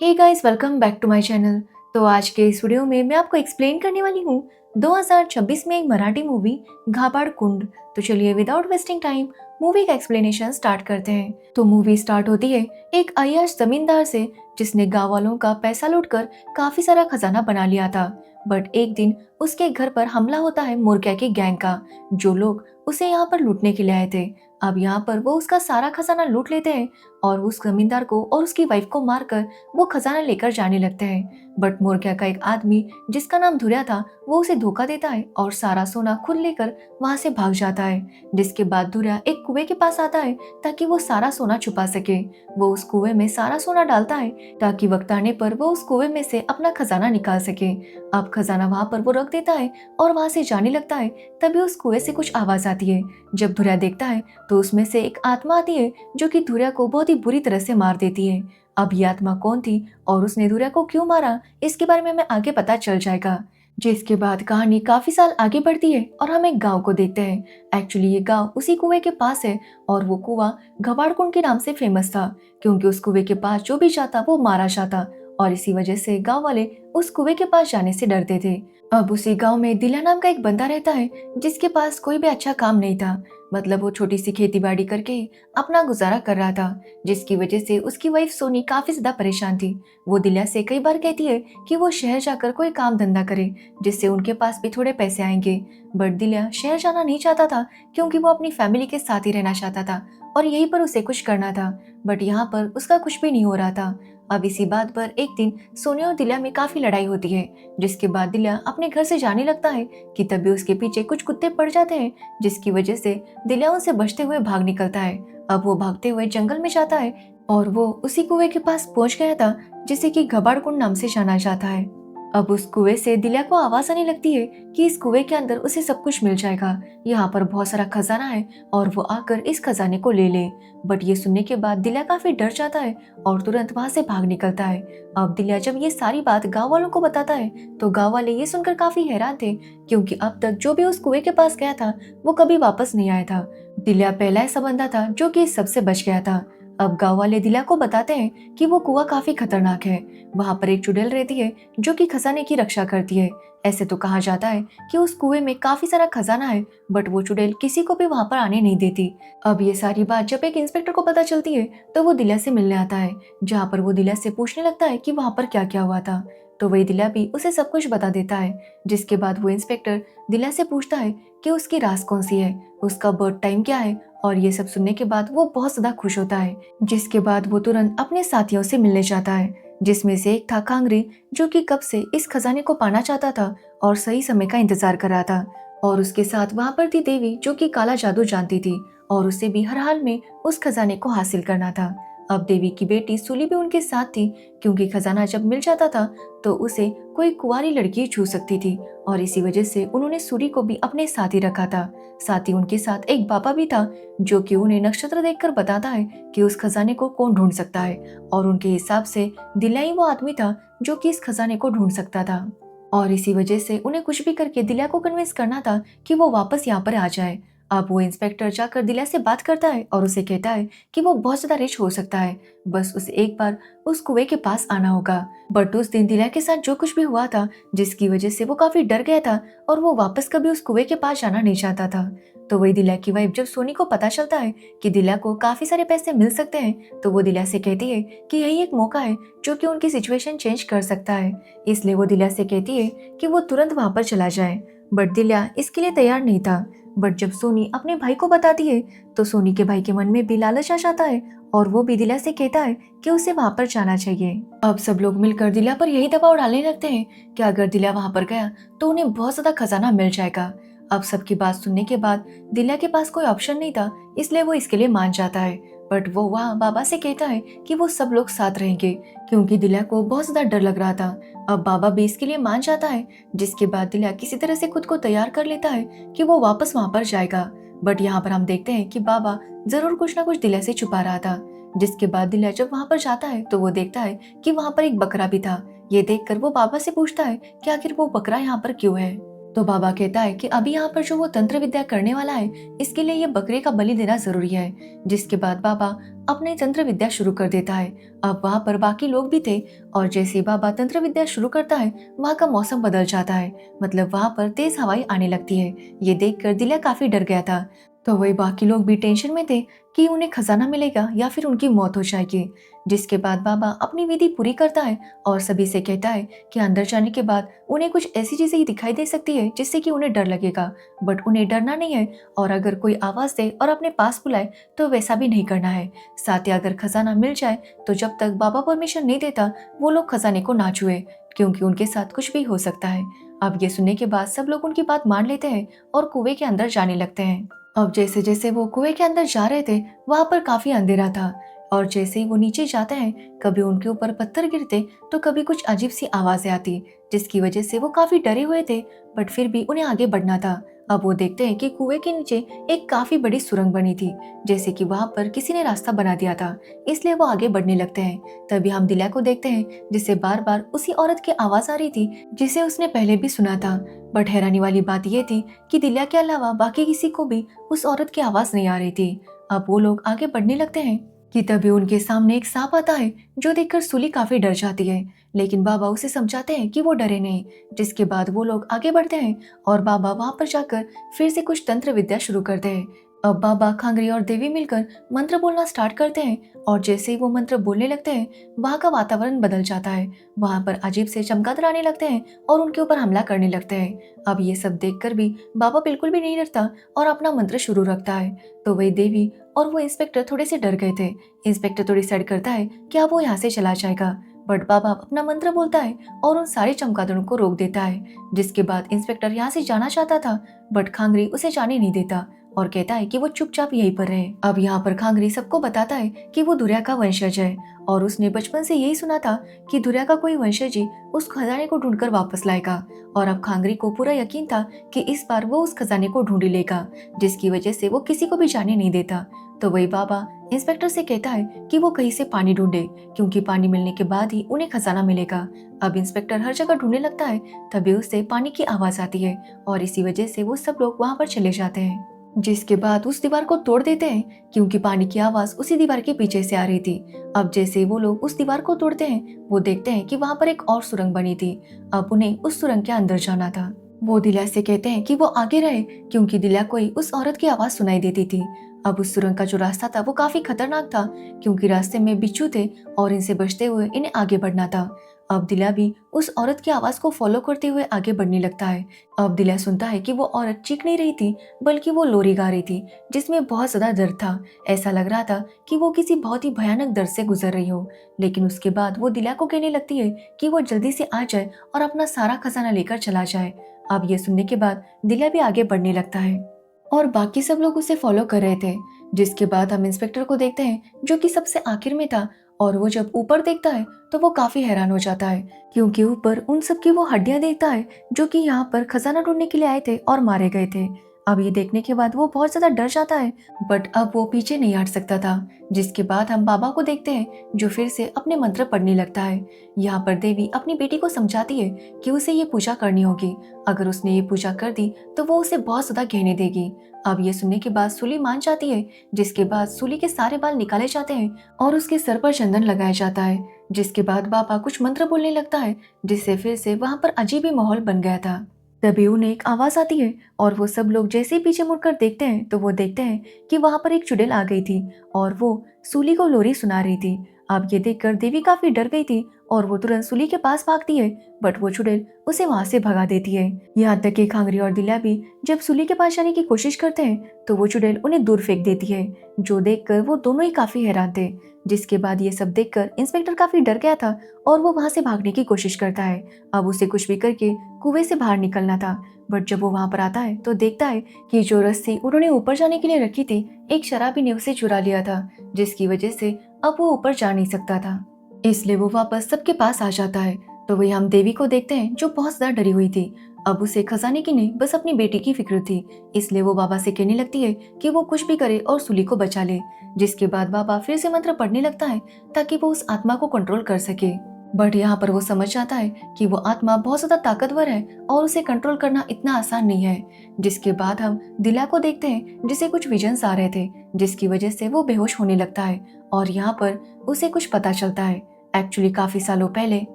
Hey guys, welcome back to my channel. तो आज के इस वीडियो में मैं आपको एक्सप्लेन करने वाली हूँ 2026 में एक मराठी मूवी घाबाड कुंड। तो चलिए विदाउट वेस्टिंग टाइम मूवी का एक्सप्लेनेशन स्टार्ट करते हैं। तो मूवी स्टार्ट होती है एक अय्याश जमींदार से जिसने गांव वालों का पैसा लूटकर काफी सारा खजाना बना लिया था। बट एक दिन उसके घर पर हमला होता है मुर्गिया की गैंग का, जो लोग उसे यहाँ पर लूटने के लिए आए थे। अब यहाँ पर वो उसका सारा खजाना लूट लेते हैं और उस जमींदार को और उसकी वाइफ को मारकर वो खजाना लेकर जाने लगते हैं। बट मोरक्या का एक आदमी जिसका नाम धुर्या था, वो उसे धोखा देता है और सारा सोना खुद लेकर वहां से भाग जाता है। जिसके बाद धुर्या एक कुएं के पास आता है ताकि वो सारा सोना छुपा सके। वो उस कुएं में सारा सोना डालता है ताकि वक्त आने पर वो उस कुएं में से अपना खजाना निकाल सके। अब खजाना वहां पर वो रख देता है और वहां से जाने लगता है। तभी उस कुएं से कुछ आवाज आती है। जब धुर्या देखता है तो उसमें से एक आत्मा आती है जो कि धुर्या को बहुत ही बुरी तरह से मार देती है। अब ये आत्मा कौन थी और उसने धुर्या को क्यों मारा, इसके बारे में हमें आगे पता चल जाएगा। जिसके बाद कहानी काफी साल आगे बढ़ती है और हम एक गांव को देखते हैं। एक्चुअली ये गांव उसी कुएं के पास है और वो कुआं घबाड़कुंड के नाम से फेमस था, क्योंकि उस कुएं के पास जो भी जाता वो मारा जाता और इसी वजह से गांव वाले उस कुएं के पास जाने से डरते थे। अब उसी गांव में दिला नाम का एक बंदा रहता है जिसके पास कोई भी अच्छा काम नहीं था। मतलब वो छोटी सी खेती बाड़ी करके अपना गुजारा कर रहा था, जिसकी वजह से उसकी वाइफ सोनी काफी ज्यादा परेशान थी। वो दिल्या से कई बार कहती है कि वो शहर जाकर कोई काम धंधा करे जिससे उनके पास भी थोड़े पैसे आएंगे। बट दिल्या शहर जाना नहीं चाहता था क्योंकि वो अपनी फैमिली के साथ ही रहना चाहता था और यहीं पर उसे कुछ करना था। बट यहाँ पर उसका कुछ भी नहीं हो रहा था। अब इसी बात पर एक दिन सोनी और दिल्या में काफी लड़ाई होती है, जिसके बाद दिल्या अपने घर से जाने लगता है कि तभी उसके पीछे कुछ कुत्ते पड़ जाते हैं, जिसकी वजह से दिल्या उनसे बचते हुए भाग निकलता है। अब वो भागते हुए जंगल में जाता है और वो उसी कुएं के पास पहुंच गया था जिसे कि घबाड़कुंड नाम से जाना जाता है। अब उस कुएं से दिल्या को आवाज आने लगती है कि इस कुएं के अंदर उसे सब कुछ मिल जाएगा, यहाँ पर बहुत सारा खजाना है और वो आकर इस खजाने को ले ले। बट ये सुनने के बाद दिल्या काफी डर जाता है और तुरंत वहां से भाग निकलता है। अब दिल्या जब ये सारी बात गांव वालों को बताता है तो गांव वाले ये सुनकर काफी हैरान थे, क्योंकि अब तक जो भी उस कुएं के पास गया था वो कभी वापस नहीं आया था। दिल्या पहला ऐसा बंदा था जो कि इस सबसे बच गया था। अब गांव वाले दिल्या को बताते हैं कि वो कुआं काफी खतरनाक है, वहां पर एक चुड़ैल रहती है जो कि खजाने की रक्षा करती है। ऐसे तो कहा जाता है कि उस कुएं में काफी सारा खजाना है, बट वो चुड़ैल किसी को भी वहां पर आने नहीं देती। अब ये सारी बात जब एक इंस्पेक्टर को पता चलती है तो वो दिल्या से मिलने आता है, जहाँ पर वो दिल्या से पूछने लगता है कि वहां पर क्या क्या हुआ था। तो वही दिल्या भी उसे सब कुछ बता देता है। जिसके बाद वो इंस्पेक्टर दिल्या से पूछता है कि उसकी रास कौन सी है, उसका बर्थ टाइम क्या है, और ये सब सुनने के बाद वो बहुत ज्यादा खुश होता है। जिसके बाद वो तुरंत अपने साथियों से मिलने जाता है, जिसमें से एक था कांगरी, जो कि कब से इस खजाने को पाना चाहता था और सही समय का इंतजार कर रहा था। और उसके साथ वहां पर थी देवी, जो कि काला जादू जानती थी और उसे भी हर हाल में उस खजाने को हासिल करना था। अब देवी की बेटी सूली भी उनके साथ थी, क्योंकि खजाना जब मिल जाता था तो उसे कोई कुंवारी लड़की छू सकती थी और इसी वजह से उन्होंने सूरी को भी अपने साथ ही रखा था। साथ ही उनके साथ एक बाबा भी था, जो कि उन्हें नक्षत्र देखकर बताता है कि उस खजाने को कौन ढूंढ सकता है, और उनके हिसाब से दिल्या ही वो आदमी था जो कि इस खजाने को ढूंढ सकता था। और इसी वजह से उन्हें कुछ भी करके दिल्या को कन्विंस करना था कि वो वापस यहाँ पर आ जाए। अब वो इंस्पेक्टर जाकर दिल्या से बात करता है और उसे कहता है कि वो बहुत ज्यादा रिच हो सकता है, बस उसे एक बार उस कुएं के पास आना होगा। बट उस दिन दिल्या के साथ जो कुछ भी हुआ था, जिसकी वजह से वो काफी डर गया था और वो वापस कभी उस कुएं के पास जाना नहीं चाहता था। तो वही दिल्या की वाइफ जब सोनी को पता चलता है कि दिल्या को काफी सारे पैसे मिल सकते हैं, तो वो दिल्या से कहती है कि यही एक मौका है जो कि उनकी सिचुएशन चेंज कर सकता है। इसलिए वो दिल्या से कहती है कि वो तुरंत वहां पर चला जाए। बट दिल्या इसके लिए तैयार नहीं था। बट जब सोनी अपने भाई को बताती है तो सोनी के भाई के मन में भी लालच आ जाता है और वो भी दिल्या से कहता है कि उसे वहां पर जाना चाहिए। अब सब लोग मिलकर दिल्या पर यही दबाव डालने लगते हैं कि अगर दिल्या वहां पर गया तो उन्हें बहुत ज्यादा खजाना मिल जाएगा। अब सबकी बात सुनने के बाद दिल्या के पास कोई ऑप्शन नहीं था, इसलिए वो इसके लिए मान जाता है। बट वो वहाँ बाबा से कहता है कि वो सब लोग साथ रहेंगे, क्योंकि दिल्या को बहुत ज्यादा डर लग रहा था। अब बाबा भी इसके लिए मान जाता है, जिसके बाद दिल्या किसी तरह से खुद को तैयार कर लेता है कि वो वापस वहां पर जाएगा। बट यहाँ पर हम देखते हैं कि बाबा जरूर कुछ ना कुछ दिल्या से छुपा रहा था। जिसके बाद दिल्या जब वहां पर जाता है तो वो देखता है कि वहां पर एक बकरा भी था। ये देखकर वो बाबा से पूछता है कि आखिर वो बकरा यहाँ पर क्यों है। तो बाबा कहता है कि अभी यहाँ पर जो वो तंत्र विद्या करने वाला है, इसके लिए ये बकरे का बलि देना जरूरी है। जिसके बाद बाबा अपने तंत्र विद्या शुरू कर देता है। अब वहाँ पर बाकी लोग भी थे और जैसे ही बाबा तंत्र विद्या शुरू करता है, वहाँ का मौसम बदल जाता है। मतलब वहाँ पर तेज हवाएं आने लगती है। ये देखकर दिल्या काफी डर गया था। तो वही बाकी लोग भी टेंशन में थे कि उन्हें खजाना मिलेगा या फिर उनकी मौत हो जाएगी। जिसके बाद बाबा अपनी विधि पूरी करता है और सभी से कहता है कि अंदर जाने के बाद उन्हें कुछ ऐसी चीजें ही दिखाई दे सकती है जिससे कि उन्हें डर लगेगा, बट उन्हें डरना नहीं है। और अगर कोई आवाज दे और अपने पास बुलाए तो वैसा भी नहीं करना है। साथ ही अगर खजाना मिल जाए तो जब तक बाबा परमिशन नहीं देता वो लोग खजाने को ना छुए, क्योंकि उनके साथ कुछ भी हो सकता है। अब ये सुनने के बाद सब लोग उनकी बात मान लेते हैं और कुएं के अंदर जाने लगते हैं। अब जैसे जैसे वो कुएं के अंदर जा रहे थे, वहां पर काफी अंधेरा था और जैसे ही वो नीचे जाते हैं, कभी उनके ऊपर पत्थर गिरते तो कभी कुछ अजीब सी आवाजें आती, जिसकी वजह से वो काफी डरे हुए थे, बट फिर भी उन्हें आगे बढ़ना था। अब वो देखते हैं कि कुएं के नीचे एक काफी बड़ी सुरंग बनी थी, जैसे कि वहां पर किसी ने रास्ता बना दिया था, इसलिए वो आगे बढ़ने लगते हैं। तभी हम दिल्या को देखते हैं जिसे बार बार उसी औरत की आवाज आ रही थी जिसे उसने पहले भी सुना था। बट हैरानी वाली बात ये थी कि दिल्या के अलावा बाकी किसी को भी उस औरत की आवाज नहीं आ रही थी। अब वो लोग आगे बढ़ने लगते हैं कि तभी उनके सामने एक सांप आता है, जो देखकर सूली काफी डर जाती है, लेकिन बाबा उसे समझाते हैं कि वो डरे नहीं। जिसके बाद वो लोग आगे बढ़ते हैं और बाबा वहां पर जाकर फिर से कुछ तंत्र विद्या शुरू करते हैं। अब बाबा, खांगरी और देवी मिलकर मंत्र बोलना स्टार्ट करते हैं और जैसे ही वो मंत्र बोलने लगते हैं, वहाँ का वातावरण बदल जाता है। वहाँ पर अजीब से चमगादड़ आने लगते हैं और उनके ऊपर हमला करने लगते हैं। अब ये सब देखकर भी बाबा बिल्कुल भी नहीं डरता और अपना मंत्र शुरू रखता है। तो वही देवी और वो इंस्पेक्टर थोड़े से डर गए थे। इंस्पेक्टर थोड़ी साइड करता है कि अब वो यहाँ से चला जाएगा, बट बाबा अपना मंत्र बोलता है और उन सारे चमगादड़ों को रोक देता है। जिसके बाद इंस्पेक्टर यहाँ से जाना चाहता था, बट खांगरी उसे जाने नहीं देता और कहता है कि वो चुपचाप यहीं पर रहे। अब यहाँ पर खांगरी सबको बताता है कि वो दुर्या का वंशज है और उसने बचपन से यही सुना था कि दुर्या का कोई वंशज ही उस खजाने को ढूंढकर वापस लाएगा। और अब खांगरी को पूरा यकीन था कि इस बार वो उस खजाने को ढूंढ ही लेगा, जिसकी वजह से वो किसी को भी जाने नहीं देता। तो वही बाबा इंस्पेक्टर से कहता है कि वो कहीं से पानी ढूंढे, क्योंकि पानी मिलने के बाद ही उन्हें खजाना मिलेगा। अब इंस्पेक्टर हर जगह ढूंढने लगता है, तभी उससे पानी की आवाज आती है और इसी वजह से वो सब लोग वहाँ पर चले जाते हैं। जिसके बाद उस दीवार को तोड़ देते हैं, क्योंकि पानी की आवाज उसी दीवार के पीछे से आ रही थी। अब जैसे वो लोग उस दीवार को तोड़ते हैं, वो देखते हैं कि वहाँ पर एक और सुरंग बनी थी। अब उन्हें उस सुरंग के अंदर जाना था। वो दिल्या से कहते हैं कि वो आगे रहे, क्योंकि दिल्या को ही उस औरत की आवाज सुनाई देती थी। अब उस सुरंग का जो रास्ता था वो काफी खतरनाक था, क्योंकि रास्ते में बिच्छू थे और इनसे बचते हुए इन्हें आगे बढ़ना था। अब दिल्या भी उस औरत की आवाज को फॉलो करते हुए आगे बढ़ने लगता है। अब दिल्या सुनता है कि वो औरत चीख नहीं रही थी, बल्कि वो लोरी गा रही थी, जिसमें बहुत ज्यादा दर्द था। ऐसा लग रहा था कि वो किसी बहुत ही भयानक दर्द से गुजर रही हो। लेकिन उसके बाद वो दिल्या को कहने लगती है कि वो जल्दी से आ जाए और अपना सारा खजाना लेकर चला जाए। अब ये सुनने के बाद दिल्या भी आगे बढ़ने लगता है और बाकी सब लोग उसे फॉलो कर रहे थे। जिसके बाद हम इंस्पेक्टर को देखते हैं, जो कि सबसे आखिर में था, और वो जब ऊपर देखता है तो वो काफी हैरान हो जाता है, क्योंकि ऊपर उन सब की वो हड्डियां देखता है जो कि यहाँ पर खजाना ढूंढने के लिए आए थे और मारे गए थे। अब ये देखने के बाद वो बहुत ज्यादा डर जाता है, बट अब वो पीछे नहीं हट सकता था। जिसके बाद हम बाबा को देखते हैं, जो फिर से अपने मंत्र पढ़ने लगता है। यहाँ पर देवी अपनी बेटी को समझाती है कि उसे ये पूजा करनी होगी। अगर उसने ये पूजा कर दी तो वो उसे बहुत ज्यादा गहने देगी। अब ये सुनने के बाद सूली मान जाती है। जिसके बाद सूली के सारे बाल निकाले जाते हैं और उसके सर पर चंदन लगाया जाता है। जिसके बाद बाबा कुछ मंत्र बोलने लगता है, जिससे फिर से वहां पर अजीब ही माहौल बन गया था। तभी उन्हें एक आवाज आती है और वो सब लोग जैसे ही पीछे मुड़कर देखते हैं तो वो देखते हैं कि वहां पर एक चुड़ैल आ गई थी और वो सूली को लोरी सुना रही थी। अब ये देखकर देवी काफी डर गई थी और वो तुरंत सूली के पास भागती है, बट वो चुड़ैल उसे वहां से भगा देती है। यहाँ तक कि खांगरी और दिल्या भी जब सूली के पास जाने की कोशिश करते हैं तो वो चुड़ैल उन्हें दूर फेंक देती है, जो देखकर वो दोनों ही काफी हैरान थे। जिसके बाद ये सब देखकर इंस्पेक्टर काफी डर गया था और वो वहां से भागने की कोशिश करता है। अब उसे कुछ भी करके कुएं से बाहर निकलना था, बट जब वो वहां पर आता है तो देखता है कि जो रस्सी उन्होंने ऊपर जाने के लिए रखी थी, एक शराबी ने उसे चुरा लिया था, जिसकी वजह से अब वो ऊपर जा नहीं सकता था। इसलिए वो वापस सबके पास आ जाता है। तो वही हम देवी को देखते हैं, जो बहुत ज्यादा डरी हुई थी। अब उसे खजाने की नहीं, बस अपनी बेटी की फिक्र थी, इसलिए वो बाबा से कहने लगती है कि वो कुछ भी करे और सूली को बचा ले। जिसके बाद बाबा फिर से मंत्र पढ़ने लगता है ताकि वो उस आत्मा को कंट्रोल कर सके। बट यहाँ पर वो समझ जाता है कि वो आत्मा बहुत ज्यादा ताकतवर है और उसे कंट्रोल करना इतना आसान नहीं है। जिसके बाद हम दिला को देखते हैं जिसे कुछ विजन्स आ रहे थे, जिसकी वजह से वो बेहोश होने लगता है और यहाँ पर उसे कुछ पता चलता है। एक्चुअली काफी सालों पहले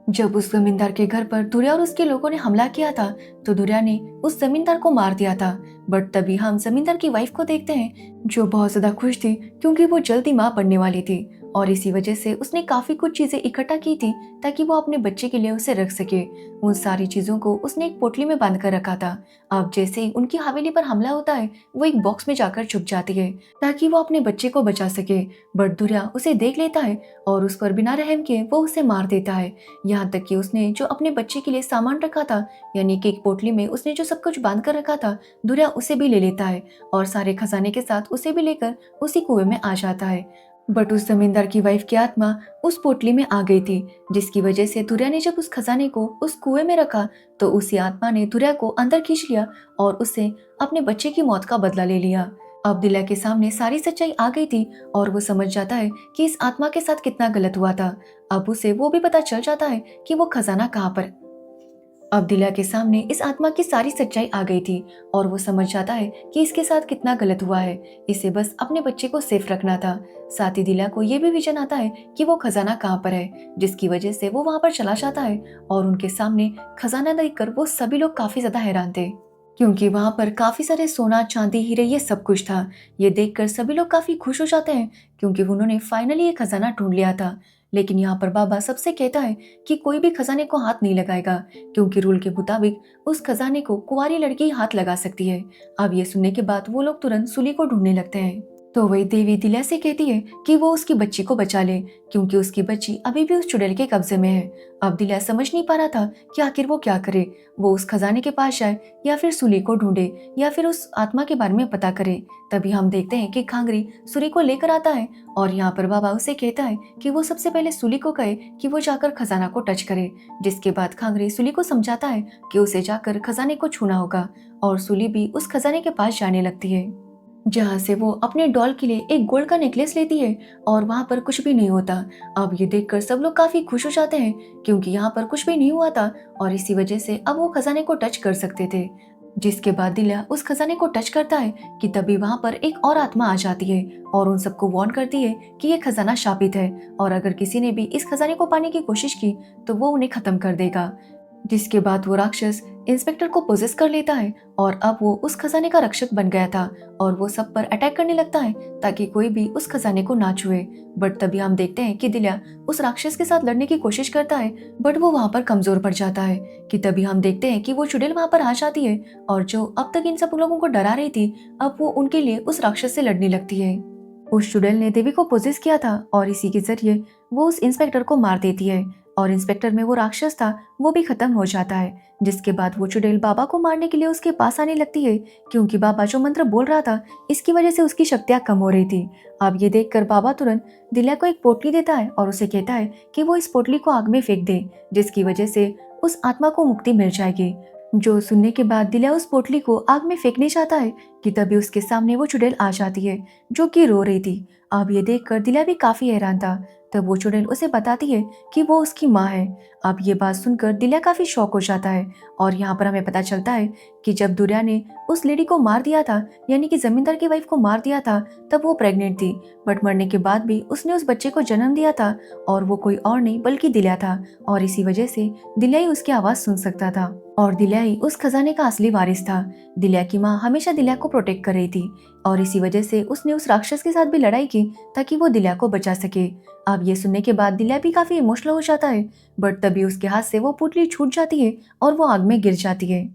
जब उस जमींदार के घर पर दुर्या और उसके लोगों ने हमला किया था, तो दुर्या ने उस जमींदार को मार दिया था। बट तभी हम जमींदार की वाइफ को देखते हैं जो बहुत ज्यादा खुश थी क्योंकि वो जल्दी माँ बनने वाली थी और इसी वजह से उसने काफी कुछ चीजें इकट्ठा की थी ताकि वो अपने बच्चे के लिए उसे रख सके। उन सारी चीजों को उसने एक पोटली में बांध कर रखा था। अब जैसे ही उनकी हवेली पर हमला होता है, वो एक बॉक्स में जाकर छुप जाती है ताकि वो अपने बच्चे को बचा सके। बट दुर्या उसे देख लेता है और उस पर बिना रहम किए वो उसे मार देता है। यहाँ तक कि उसने जो अपने बच्चे के लिए सामान रखा था, यानी कि एक पोटली में उसने जो सब कुछ बांध कर रखा था, दुर्या उसे भी ले लेता है और सारे खजाने के साथ उसे भी लेकर उसी कुएं में आ जाता है। बट उस जमींदार की वाइफ की आत्मा उस पोटली में आ गई थी, जिसकी वजह से दुर्या ने जब उस खजाने को उस कुएं में रखा तो उसी आत्मा ने दुर्या को अंदर खींच लिया और उससे अपने बच्चे की मौत का बदला ले लिया। अब दिला के सामने सारी सच्चाई आ गई थी और वो समझ जाता है कि इस आत्मा के साथ कितना गलत हुआ था। अब उसे वो भी पता चल जाता है कि वो खजाना कहाँ पर। अब दिला के सामने इस आत्मा की सारी सच्चाई आ गई थी और वो समझ जाता है कि इसके साथ कितना गलत हुआ है। इसे बस अपने बच्चे को सेफ रखना था। साथ ही दिला को ये भी विजन आता है कि वो खजाना कहाँ पर है, जिसकी वजह से वो वहां पर चला जाता है और उनके सामने खजाना देखकर वो सभी लोग काफी ज्यादा हैरान थे क्योंकि वहां पर काफी सारे सोना चांदी हीरे ये सब कुछ था। ये देखकर सभी लोग काफी खुश हो जाते हैं क्योंकि उन्होंने फाइनली ये खजाना ढूंढ लिया था। लेकिन यहाँ पर बाबा सबसे कहता है कि कोई भी खजाने को हाथ नहीं लगाएगा क्योंकि रूल के मुताबिक उस खजाने को कुंवारी लड़की हाथ लगा सकती है। अब ये सुनने के बाद वो लोग तुरंत सुली को ढूंढने लगते हैं। तो वही देवी दिला से कहती है कि वो उसकी बच्ची को बचा ले क्योंकि उसकी बच्ची अभी भी उस चुड़ैल के कब्जे में है। अब दिला समझ नहीं पा रहा था कि आखिर वो क्या करे, वो उस खजाने के पास जाए या फिर सुली को ढूंढे या फिर उस आत्मा के बारे में पता करे। तभी हम देखते हैं कि खांगरी सुली को लेकर आता है और यहाँ पर बाबा उसे कहता है कि वो सबसे पहले सुली को कहे कि वो जाकर खजाना को टच करे। जिसके बाद खांगरी सुली को समझाता है कि उसे जाकर खजाने को छूना होगा और सुली भी उस खजाने के पास जाने लगती है, जहाँ से वो अपने डॉल के लिए एक गोल्ड का नेकलेस लेती है और वहाँ पर कुछ भी नहीं होता। अब ये देखकर सब लोग काफी खुश हो जाते हैं क्योंकि यहाँ पर कुछ भी नहीं हुआ था और इसी वजह से अब वो खजाने को टच कर सकते थे। जिसके बाद दिला उस खजाने को टच करता है कि तभी वहाँ पर एक और आत्मा आ जाती है और उन सबको वार्न करती है कि ये खजाना शापित है और अगर किसी ने भी इस खजाने को पाने की कोशिश की तो वो उन्हें खत्म कर देगा। जिसके बाद वो राक्षस इंस्पेक्टर को पोजेस कर लेता है और अब वो उस खजाने का रक्षक बन गया था और वो सब पर अटैक करने लगता है ताकि कोई भी उस खजाने को ना छुए। बट तभी हम देखते हैं कि दिल्या उस राक्षस के साथ लड़ने की कोशिश करता है बट वो वहां पर कमजोर पड़ जाता है। कि तभी हम देखते हैं कि वो चुड़ैल वहां पर आ जाती है और जो अब तक इन सब लोगों को डरा रही थी, अब वो उनके लिए उस राक्षस से लड़ने लगती है। उस चुड़ैल ने देवी को पोजेस किया था और इसी के जरिए वो उस इंस्पेक्टर को मार देती है और इंस्पेक्टर में वो राक्षस था वो भी खत्म हो जाता है। जिसके बाद वो चुड़ैल बाबा को मारने के लिए उसके पास आने लगती है क्योंकि बाबा जो मंत्र बोल रहा था इसकी वजह से उसकी शक्तियां कम हो रही थी। अब ये देखकर बाबा तुरंत दिल्या को एक पोटली देता है और उसे कहता है कि वो इस पोटली को आग में फेंक दे, जिसकी वजह से उस आत्मा को मुक्ति मिल जाएगी। जो सुनने के बाद दिल्या उस पोटली को आग में फेंकने जाता है कि तभी उसके सामने वो चुड़ैल आ जाती है जो कि रो रही थी। अब ये देखकर दिल्या भी काफी हैरान था। तब वो चुड़ैल उसे बताती है कि वो उसकी माँ है। अब ये बात सुनकर दिल्या काफी शॉक हो जाता है और यहाँ पर हमें पता चलता है कि जब दुर्या ने उस लेडी को मार दिया था, यानी कि जमींदार की वाइफ को मार दिया था, तब वो प्रेग्नेंट थी। बट मरने के बाद भी उसने उस बच्चे को जन्म दिया था और वो कोई और नहीं बल्कि दिल्या था और इसी वजह से दिल्या ही उसकी आवाज सुन सकता था और दिल्या ही उस खजाने का असली वारिस था। दिल्या की माँ हमेशा दिल्या को प्रोटेक्ट कर रही थी और इसी वजह से उसने उस राक्षस के साथ भी लड़ाई की ताकि वो दिल्या को बचा सके। अब ये सुनने के बाद दिल्या भी काफी इमोशनल हो जाता है बट तभी उसके हाथ से वो पुतली छूट जाती है और वो आग में गिर जाती है,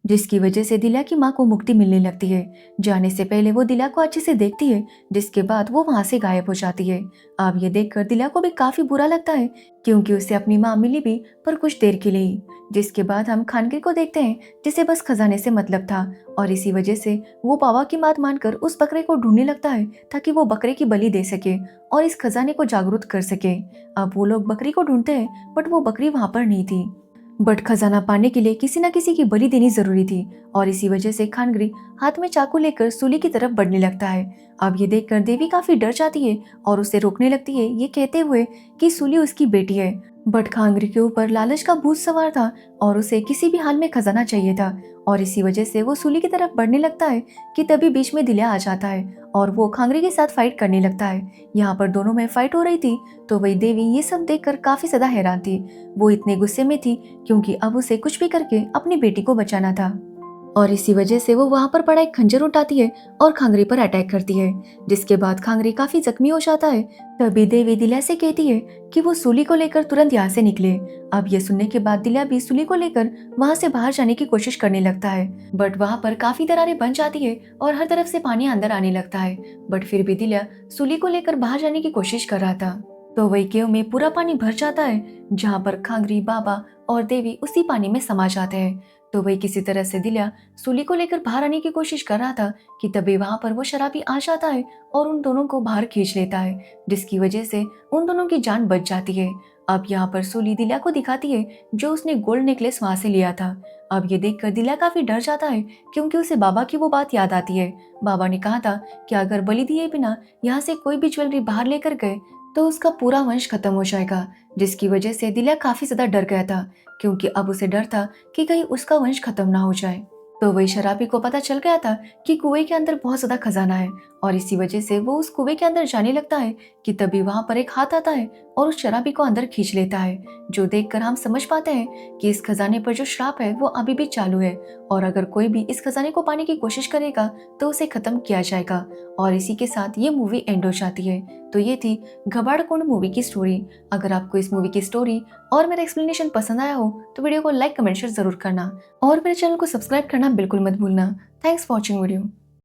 जिसकी वजह से दिल्या की माँ को मुक्ति मिलने लगती है। जाने से पहले वो दिल्या को अच्छे से देखती है, जिसके बाद वो वहां से गायब हो जाती है। अब ये देखकर दिल्या को भी काफी बुरा लगता है क्योंकि उसे अपनी माँ मिली भी पर कुछ देर के लिए ही। जिसके बाद हम खानगिर को देखते हैं जिसे बस खजाने से मतलब था और इसी वजह से वो बाबा की बात मानकर उस बकरे को ढूंढने लगता है ताकि वो बकरे की बलि दे सके और इस खजाने को जागरूक कर सके। अब वो लोग बकरी को ढूंढते हैं बट वो बकरी वहां पर नहीं थी। बट खजाना पाने के लिए किसी न किसी की बलि देनी जरूरी थी और इसी वजह से खानगरी हाथ में चाकू लेकर सूली की तरफ बढ़ने लगता है। अब ये देखकर देवी काफी डर जाती है और उसे रोकने लगती है, ये कहते हुए कि सूली उसकी बेटी है। बट खानगरी के ऊपर लालच का भूत सवार था और उसे किसी भी हाल में खजाना चाहिए था, और इसी वजह से वो सूली की तरफ बढ़ने लगता है कि तभी बीच में दिल्या आ जाता है और वो खांगरी के साथ फाइट करने लगता है। यहाँ पर दोनों में फाइट हो रही थी तो वही देवी ये सब देखकर काफी ज्यादा हैरान थी। वो इतने गुस्से में थी क्योंकि अब उसे कुछ भी करके अपनी बेटी को बचाना था, और इसी वजह से वो वहां पर पड़ा एक खंजर उठाती है और खांगरी पर अटैक करती है, जिसके बाद खांगरी काफी जख्मी हो जाता है। तभी देवी दिल्या से कहती है कि वो सूली को लेकर तुरंत यहाँ से निकले। अब ये सुनने के बाद दिल्या भी सूली को लेकर वहां से बाहर जाने की कोशिश करने लगता है, बट वहां पर काफी दरारें बन जाती है और हर तरफ से पानी अंदर आने लगता है। बट फिर भी दिल्या सूली को लेकर बाहर जाने की कोशिश कर रहा था। तो वही केव में पूरा पानी भर जाता है, जहाँ पर खांगरी, बाबा और देवी उसी पानी में समा जाते हैं। तो वही किसी तरह से दिल्या सूली को लेकर बाहर आने की कोशिश कर रहा था कि तभी वहां पर वो शराबी आ जाता है और उन दोनों को बाहर खींच लेता है, जिसकी वजह से उन दोनों की जान बच जाती है। अब यहाँ पर सूली दिल्या को दिखाती है जो उसने गोल्ड नेकलेस वहां से लिया था। अब ये देखकर दिल्या काफी डर जाता है क्योंकि उसे बाबा की वो बात याद आती है। बाबा ने कहा था कि अगर बलि दिए बिना यहाँ से कोई भी ज्वेलरी बाहर लेकर गए तो उसका पूरा वंश खत्म हो जाएगा, जिसकी वजह से दिल्या काफी ज्यादा डर गया था क्योंकि अब उसे डर था कि कहीं उसका वंश खत्म ना हो जाए। तो वही शराबी को पता चल गया था कि कुएं के अंदर बहुत ज्यादा खजाना है, और इसी वजह से वो उस कुएं के अंदर जाने लगता है कि तभी वहां पर एक हाथ आता है और उस शराबी को अंदर खींच लेता है, जो देखकर हम समझ पाते हैं कि इस खजाने पर जो श्राप है वो अभी भी चालू है, और अगर कोई भी इस खजाने को पाने की कोशिश करेगा तो उसे खत्म किया जाएगा। और इसी के साथ ये मूवी एंड हो जाती है। तो ये थी घबाड़ कुंड मूवी की स्टोरी। अगर आपको इस मूवी की स्टोरी और मेरा एक्सप्लेनेशन पसंद आया हो तो वीडियो को लाइक, कमेंट, शेयर जरूर करना और मेरे चैनल को सब्सक्राइब करना बिल्कुल मत भूलना। Thanks for watching video.